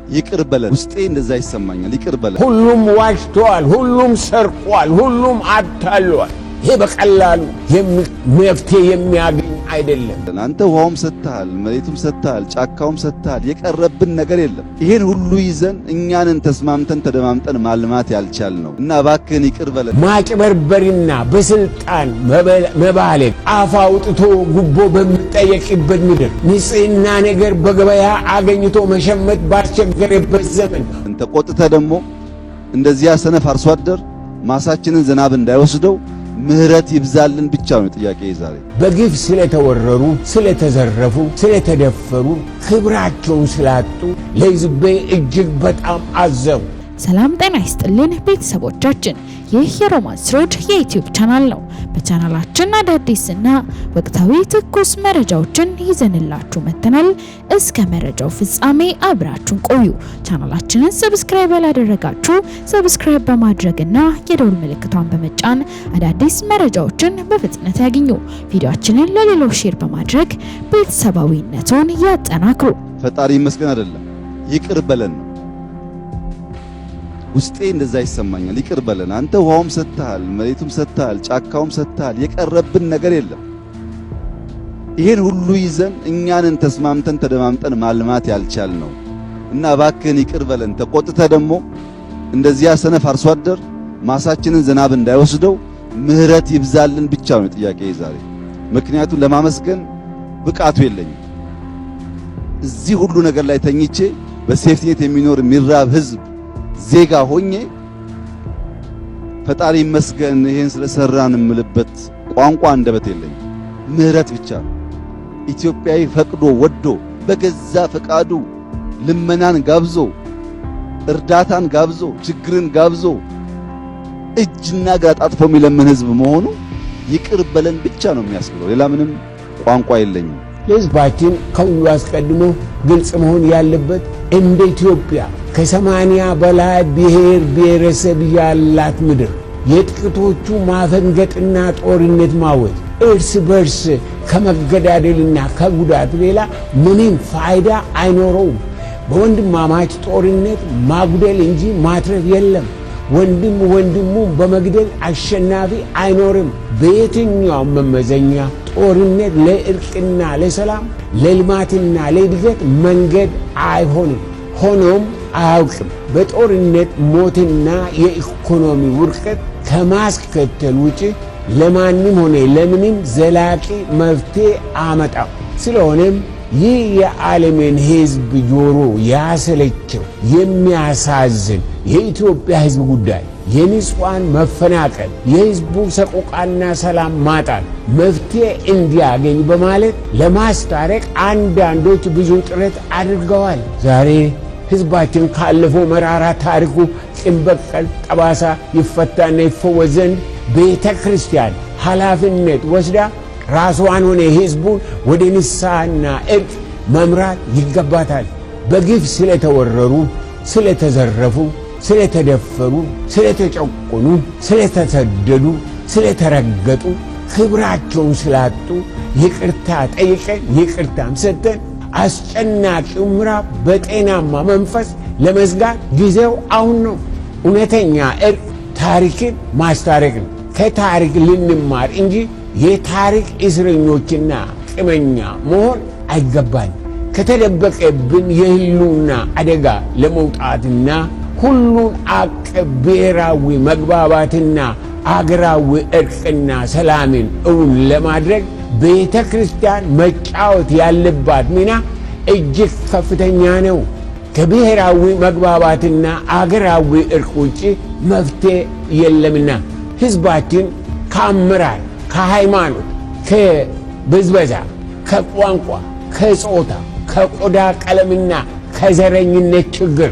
ይቅር በለን። ውስጤ እንደዛ ይሰማኛል። ይቅር በለን። ሁሉም ዋሽቷል፣ ሁሉም ሰርቋል፣ ሁሉም አታሏል። ይሄ በቀላሉ መፍትሄ የሚያገኝ አይደለም። አንተ ውሃውም ሰጥተሃል፣ መሬቱም ሰጥተሃል፣ ጫካውም ሰጥተሃል። የቀረብን ነገር የለም። ይሄን ሁሉ ይዘን እኛንን ተስማምተን ተደማምጠን ማልማት ያልቻልነው እና እባክህን ይቅር በለን። ማጭበርበርና በስልጣን መባለግ አፍ አውጥቶ ጉቦ በሚጠየቅበት ምድር ንጽህና ነገር በገበያ አገኝቶ መሸመት ባስቸገረበት ዘመን ተቆጥተህ ደግሞ እንደዚያ ሰነፍ አርሶ አደር ማሳችንን ዝናብ እንዳይወስደው ምህረት ይብዛልን ብቻ ነው ጥያቄ። ዛሬ በግፍ ስለተወረሩ፣ ስለተዘረፉ፣ ስለተደፈሩ፣ ክብራቸውን ስላጡ ለሕዝቤ እጅግ በጣም አዘኑ። ሰላም ጤና ይስጥልን ቤተሰቦቻችን፣ ይህ የሮማንስ ሮድ የዩቲዩብ ቻናል ነው። በቻናላችን አዳዲስና ወቅታዊ ትኩስ መረጃዎችን ይዘንላችሁ መጥተናል። እስከ መረጃው ፍጻሜ አብራችሁን ቆዩ። ቻናላችንን ሰብስክራይብ ያላደረጋችሁ ሰብስክራይብ በማድረግና የደወል ምልክቷን በመጫን አዳዲስ መረጃዎችን በፍጥነት ያገኙ። ቪዲዮአችንን ለሌሎች ሼር በማድረግ ቤተሰባዊነቱን ያጠናክሩ። ፈጣሪ ይመስገን አይደለም ይቅር በለን ነው። ውስጤ እንደዛ ይሰማኛል። ይቅር በለን። አንተ ውሃውም ሰጥተሃል፣ መሬቱም ሰጥተሃል፣ ጫካውም ሰጥተሃል። የቀረብን ነገር የለም። ይሄን ሁሉ ይዘን እኛንን ተስማምተን ተደማምጠን ማልማት ያልቻልነው እና እባክህን ይቅር በለን። ተቆጥተህ ደግሞ እንደዚያ ሰነፍ አርሶ አደር ማሳችንን ዝናብ እንዳይወስደው ምህረት ይብዛልን ብቻ ነው ጥያቄ ዛሬ። ምክንያቱም ለማመስገን ብቃቱ የለኝም። እዚህ ሁሉ ነገር ላይ ተኝቼ በሴፍቲኔት የሚኖር የሚራብ ህዝብ ዜጋ ሆኜ ፈጣሪ ይመስገን ይሄን ስለሰራን እምልበት ቋንቋ አንደበት የለኝም። ምህረት ብቻ ነው። ኢትዮጵያዊ ፈቅዶ ወዶ በገዛ ፈቃዱ ልመናን ጋብዞ እርዳታን ጋብዞ ችግርን ጋብዞ እጅና እግር አጣጥፎ የሚለምን ህዝብ መሆኑ ይቅር በለን ብቻ ነው የሚያስብለው። ሌላ ምንም ቋንቋ የለኝም። ለህዝባችን ከሁሉ አስቀድሞ ግልጽ መሆን ያለበት እንደ ኢትዮጵያ ከ80 በላይ ብሔር ብሔረሰብ ያላት ምድር የጥቂቶቹ ማፈንገጥና ጦርነት ማወጅ እርስ በርስ ከመገዳደልና ከጉዳት ሌላ ምንም ፋይዳ አይኖረውም። በወንድማማች ጦርነት ማጉደል እንጂ ማትረፍ የለም። ወንድም ወንድሙን በመግደል አሸናፊ አይኖርም። በየትኛውም መመዘኛ ጦርነት ለእርቅና ለሰላም ለልማትና ለእድገት መንገድ አይሆንም፣ ሆኖም አያውቅም። በጦርነት ሞትና የኢኮኖሚ ውድቀት ከማስከተል ውጪ ለማንም ሆነ ለምንም ዘላቂ መፍትሄ አመጣም። ስለሆነም ይህ የዓለምን ሕዝብ ጆሮ ያሰለቸው የሚያሳዝን የኢትዮጵያ ሕዝብ ጉዳይ የንጹሃን መፈናቀል፣ የሕዝቡ ሰቆቃና ሰላም ማጣት መፍትሄ እንዲያገኝ በማለት ለማስታረቅ አንዳንዶች ብዙ ጥረት አድርገዋል። ዛሬ ሕዝባችን ካለፈው መራራ ታሪኩ ቂም በቀል ጠባሳ ይፈታና ይፈወስ ዘንድ ቤተ ክርስቲያን ኃላፊነት ወስዳ ራስዋን ሆነ ሕዝቡን ወደ ንስሐና እርቅ መምራት ይገባታል። በግፍ ስለተወረሩ፣ ስለተዘረፉ፣ ስለተደፈሩ፣ ስለተጨቆኑ፣ ስለተሰደዱ፣ ስለተረገጡ፣ ክብራቸውን ስላጡ ይቅርታ ጠይቀን ይቅርታም ሰጥተን አስጨናቂው ምዕራፍ በጤናማ መንፈስ ለመዝጋት ጊዜው አሁን ነው። እውነተኛ እርቅ ታሪክን ማስታረቅ ነው። ከታሪክ ልንማር እንጂ የታሪክ እስረኞችና ቂመኛ መሆን አይገባን። ከተደበቀብን የህልውና አደጋ ለመውጣትና ሁሉን አቀፍ ብሔራዊ መግባባትና አገራዊ እርቅና ሰላምን እውን ለማድረግ ቤተ ክርስቲያን መጫወት ያለባት ሚና እጅግ ከፍተኛ ነው። ከብሔራዊ መግባባትና አገራዊ እርቅ ውጪ መፍትሄ የለምና ሕዝባችን ከአመራር፣ ከሃይማኖት፣ ከብዝበዛ፣ ከቋንቋ፣ ከጾታ፣ ከቆዳ ቀለምና ከዘረኝነት ችግር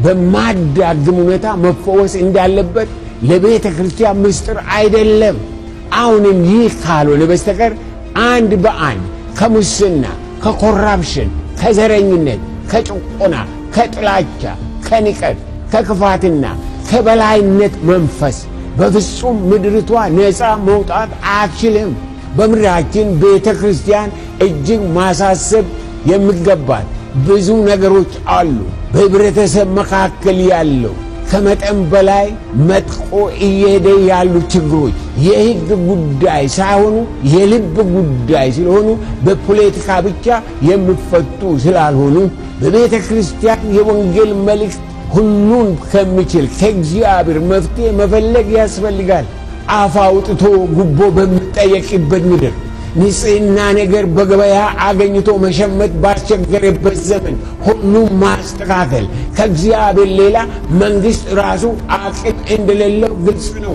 በማዳግም ሁኔታ መፈወስ እንዳለበት ለቤተ ክርስቲያን ምስጢር አይደለም። አሁንም ይህ ካልሆነ በስተቀር አንድ በአንድ ከሙስና፣ ከኮራፕሽን፣ ከዘረኝነት፣ ከጭቆና፣ ከጥላቻ፣ ከንቀት፣ ከክፋትና ከበላይነት መንፈስ በፍጹም ምድርቷ ነፃ መውጣት አትችልም። በምድራችን ቤተ ክርስቲያን እጅግ ማሳሰብ የሚገባት ብዙ ነገሮች አሉ። በህብረተሰብ መካከል ያለው ከመጠን በላይ መጥቆ እየሄደ ያሉ ችግሮች የህግ ጉዳይ ሳይሆኑ የልብ ጉዳይ ስለሆኑ በፖለቲካ ብቻ የሚፈቱ ስላልሆኑ በቤተ ክርስቲያን የወንጌል መልእክት ሁሉን ከሚችል ከእግዚአብሔር መፍትሄ መፈለግ ያስፈልጋል። አፍ አውጥቶ ጉቦ በሚጠየቅበት ምድር ንጽሕና ነገር በገበያ አገኝቶ መሸመት ባስቸገረበት ዘመን ሁሉም ማስተካከል ከእግዚአብሔር ሌላ መንግሥት ራሱ አቅም እንደሌለው ግልጽ ነው።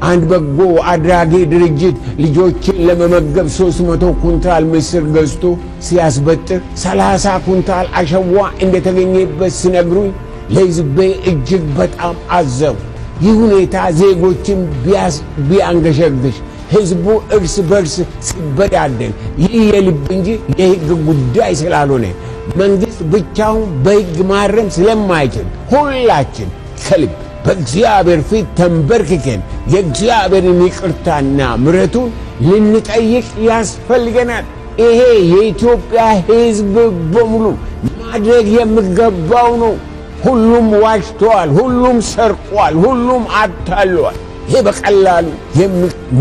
አንድ በጎ አድራጊ ድርጅት ልጆችን ለመመገብ 300 ኩንታል ምስር ገዝቶ ሲያስበጥር 30 ኩንታል አሸዋ እንደተገኘበት ሲነግሩኝ ለሕዝቤ እጅግ በጣም አዘንኩ። ይህ ሁኔታ ዜጎችን ቢያንገሸግሽ ሕዝቡ እርስ በርስ ሲበዳደል ይህ የልብ እንጂ የሕግ ጉዳይ ስላልሆነ መንግሥት ብቻውን በሕግ ማረም ስለማይችል ሁላችን ከልብ በእግዚአብሔር ፊት ተንበርክከን የእግዚአብሔርን ይቅርታና ምሕረቱን ልንጠይቅ ያስፈልገናል። ይሄ የኢትዮጵያ ሕዝብ በሙሉ ማድረግ የሚገባው ነው። ሁሉም ዋሽተዋል፣ ሁሉም ሰርቋል፣ ሁሉም አታለዋል። ይሄ በቀላሉ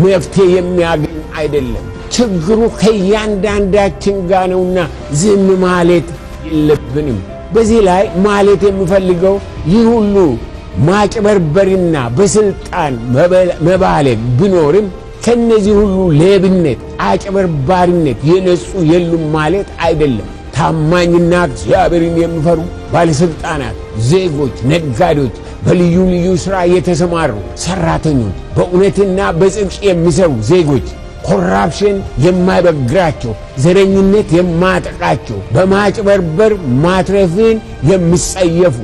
መፍትሄ የሚያገኝ አይደለም። ችግሩ ከእያንዳንዳችን ጋር ነውና ዝም ማለት የለብንም። በዚህ ላይ ማለት የምፈልገው ይህ ሁሉ ማጭበርበርና በስልጣን መባለግ ቢኖርም ከነዚህ ሁሉ ሌብነት፣ አጭበርባሪነት የነጹ የሉም ማለት አይደለም። ታማኝና እግዚአብሔርን የሚፈሩ ባለስልጣናት፣ ዜጎች፣ ነጋዴዎች፣ በልዩ ልዩ ሥራ የተሰማሩ ሰራተኞች፣ በእውነትና በጽድቅ የሚሰሩ ዜጎች፣ ኮራፕሽን የማይበግራቸው፣ ዘረኝነት የማያጠቃቸው፣ በማጭበርበር ማትረፍን የሚጸየፉ፣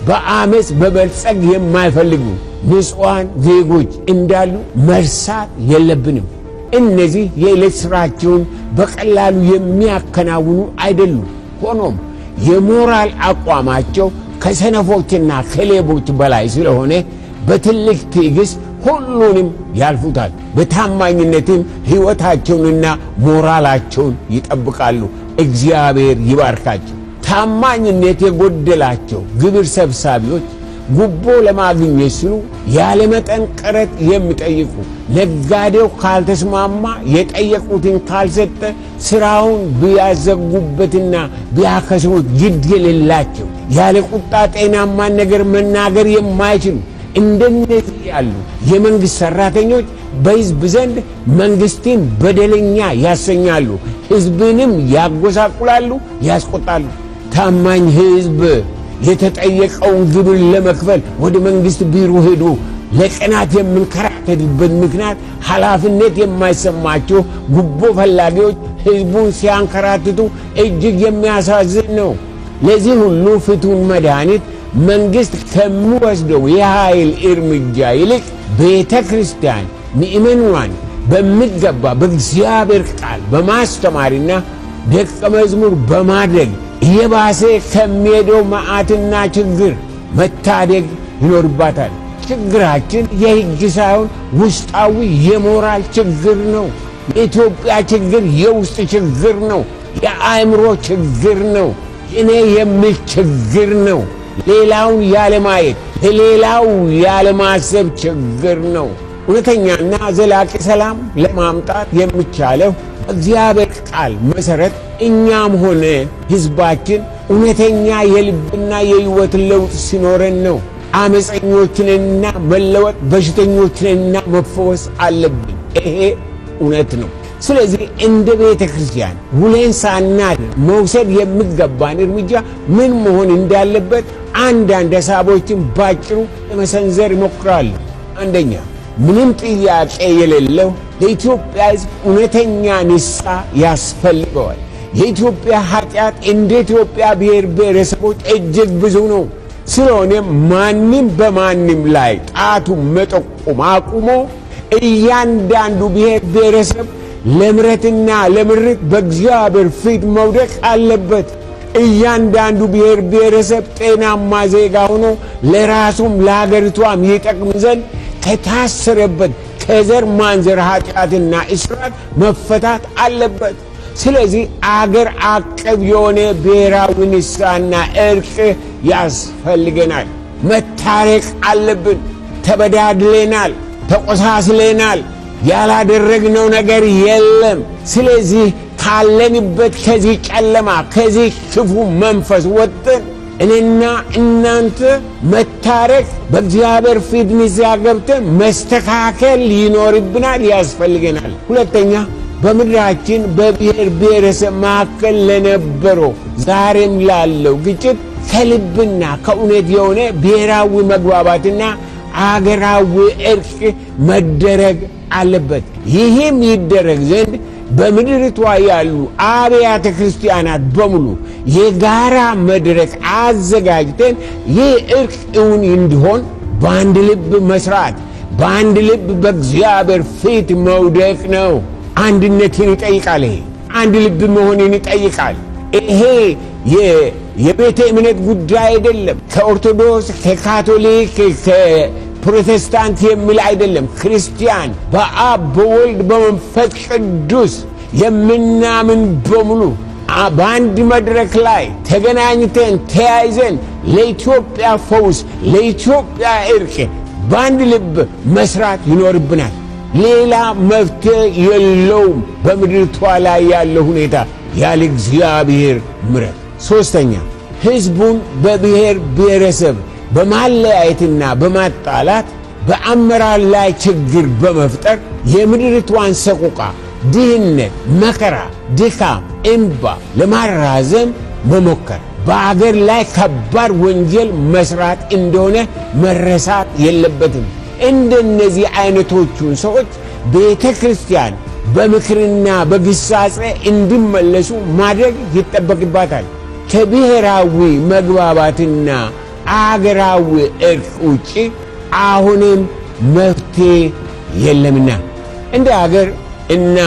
በአመፅ መበልጸግ የማይፈልጉ ንጹሐን ዜጎች እንዳሉ መርሳት የለብንም። እነዚህ የዕለት ሥራቸውን በቀላሉ የሚያከናውኑ አይደሉም። ሆኖም የሞራል አቋማቸው ከሰነፎችና ከሌቦች በላይ ስለሆነ በትልቅ ትዕግሥት ሁሉንም ያልፉታል። በታማኝነትም ሕይወታቸውንና ሞራላቸውን ይጠብቃሉ። እግዚአብሔር ይባርካቸው። ታማኝነት የጎደላቸው ግብር ሰብሳቢዎች ጉቦ ለማግኘት ሲሉ ያለመጠን ቀረጥ የሚጠይቁ፣ ነጋዴው ካልተስማማ የጠየቁትን ካልሰጠ ሥራውን ቢያዘጉበትና ቢያከስሩት ግድ የሌላቸው፣ ያለ ቁጣ ጤናማን ነገር መናገር የማይችሉ እንደነዚህ ያሉ የመንግሥት ሠራተኞች በሕዝብ ዘንድ መንግሥትን በደለኛ ያሰኛሉ፣ ሕዝብንም ያጎሳቁላሉ፣ ያስቆጣሉ። ታማኝ ሕዝብ የተጠየቀውን ግብር ለመክፈል ወደ መንግሥት ቢሮ ሄዶ ለቀናት የምንከራተትበት ምክንያት ኃላፊነት የማይሰማቸው ጉቦ ፈላጊዎች ሕዝቡን ሲያንከራትቱ እጅግ የሚያሳዝን ነው። ለዚህ ሁሉ ፍቱን መድኃኒት መንግሥት ከሚወስደው የኃይል እርምጃ ይልቅ ቤተ ክርስቲያን ምእመናን በሚገባ በእግዚአብሔር ቃል በማስተማርና ደቀ መዝሙር በማድረግ እየባሰ ከሚሄደው መዓትና ችግር መታደግ ይኖርባታል። ችግራችን የሕግ ሳይሆን ውስጣዊ የሞራል ችግር ነው። የኢትዮጵያ ችግር የውስጥ ችግር ነው። የአእምሮ ችግር ነው። እኔ የሚል ችግር ነው። ሌላውን ያለማየት፣ ለሌላው ያለማሰብ ችግር ነው። እውነተኛና ዘላቂ ሰላም ለማምጣት የሚቻለው በእግዚአብሔር ቃል መሠረት እኛም ሆነ ሕዝባችን እውነተኛ የልብና የሕይወት ለውጥ ሲኖረን ነው። አመፀኞችንና መለወጥ፣ በሽተኞችንና መፈወስ አለብን። ይሄ እውነት ነው። ስለዚህ እንደ ቤተ ክርስቲያን ውለን ሳናድር መውሰድ የሚገባን እርምጃ ምን መሆን እንዳለበት አንዳንድ ሐሳቦችን ባጭሩ ለመሰንዘር ይሞክራሉ። አንደኛ፣ ምንም ጥያቄ የሌለው ለኢትዮጵያ ሕዝብ እውነተኛ ንስሐ ያስፈልገዋል። የኢትዮጵያ ኃጢአት እንደ ኢትዮጵያ ብሔር ብሔረሰቦች እጅግ ብዙ ነው። ስለሆነም ማንም በማንም ላይ ጣቱን መጠቆም አቁሞ እያንዳንዱ ብሔር ብሔረሰብ ለምሕረትና ለምርት በእግዚአብሔር ፊት መውደቅ አለበት። እያንዳንዱ ብሔር ብሔረሰብ ጤናማ ዜጋ ሆኖ ለራሱም ለሀገሪቷም ይጠቅም ዘንድ ከታሰረበት ከዘር ማንዘር ኃጢአትና እስራት መፈታት አለበት። ስለዚህ አገር አቀፍ የሆነ ብሔራዊ ንስሐና እርቅ ያስፈልገናል። መታረቅ አለብን። ተበዳድለናል፣ ተቆሳስለናል፣ ያላደረግነው ነገር የለም። ስለዚህ ካለንበት ከዚህ ጨለማ ከዚህ ክፉ መንፈስ ወጥተን እኔና እናንተ መታረቅ፣ በእግዚአብሔር ፊት ንስሐ ገብተን መስተካከል ይኖርብናል፣ ያስፈልገናል። ሁለተኛ በምድራችን በብሔር ብሔረሰብ መካከል ለነበረው ዛሬም ላለው ግጭት ከልብና ከእውነት የሆነ ብሔራዊ መግባባትና አገራዊ እርቅ መደረግ አለበት። ይህም ይደረግ ዘንድ በምድሪቷ ያሉ አብያተ ክርስቲያናት በሙሉ የጋራ መድረክ አዘጋጅተን ይህ እርቅ እውን እንዲሆን በአንድ ልብ መስራት፣ በአንድ ልብ በእግዚአብሔር ፊት መውደቅ ነው። አንድነትን ይጠይቃል። ይሄ አንድ ልብ መሆንን ይጠይቃል። ይሄ የቤተ እምነት ጉዳይ አይደለም። ከኦርቶዶክስ፣ ከካቶሊክ፣ ከፕሮቴስታንት የሚል አይደለም። ክርስቲያን በአብ በወልድ በመንፈስ ቅዱስ የምናምን በሙሉ በአንድ መድረክ ላይ ተገናኝተን ተያይዘን ለኢትዮጵያ ፈውስ፣ ለኢትዮጵያ እርቅ በአንድ ልብ መስራት ይኖርብናል። ሌላ መፍትሄ የለውም። በምድሪቷ ላይ ያለው ሁኔታ ያለ እግዚአብሔር ምሕረት። ሶስተኛ ሕዝቡን በብሔር ብሔረሰብ በማለያየትና በማጣላት በአመራር ላይ ችግር በመፍጠር የምድሪቷን ሰቆቃ፣ ድህነት፣ መከራ፣ ድካም፣ እንባ ለማራዘም መሞከር በአገር ላይ ከባድ ወንጀል መስራት እንደሆነ መረሳት የለበትም። እንደነዚህ አይነቶቹን ሰዎች ቤተ ክርስቲያን በምክርና በግሳጼ እንዲመለሱ ማድረግ ይጠበቅባታል። ከብሔራዊ መግባባትና አገራዊ እርቅ ውጭ አሁንም መፍትሄ የለምና እንደ አገር እና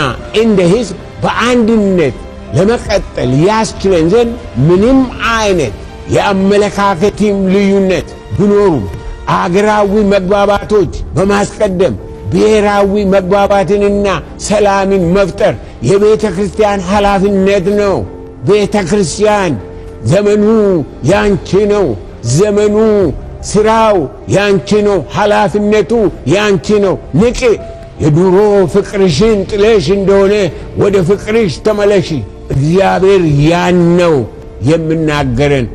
እንደ ሕዝብ በአንድነት ለመቀጠል ያስችለን ዘንድ ምንም አይነት የአመለካከትም ልዩነት ቢኖሩም አገራዊ መግባባቶች በማስቀደም ብሔራዊ መግባባትንና ሰላምን መፍጠር የቤተ ክርስቲያን ኃላፊነት ነው። ቤተ ክርስቲያን ዘመኑ ያንቺ ነው። ዘመኑ ሥራው ያንቺ ነው። ኃላፊነቱ ያንቺ ነው። ንቂ። የድሮ ፍቅርሽን ጥለሽ እንደሆነ ወደ ፍቅርሽ ተመለሺ። እግዚአብሔር ያን ነው የምናገረን።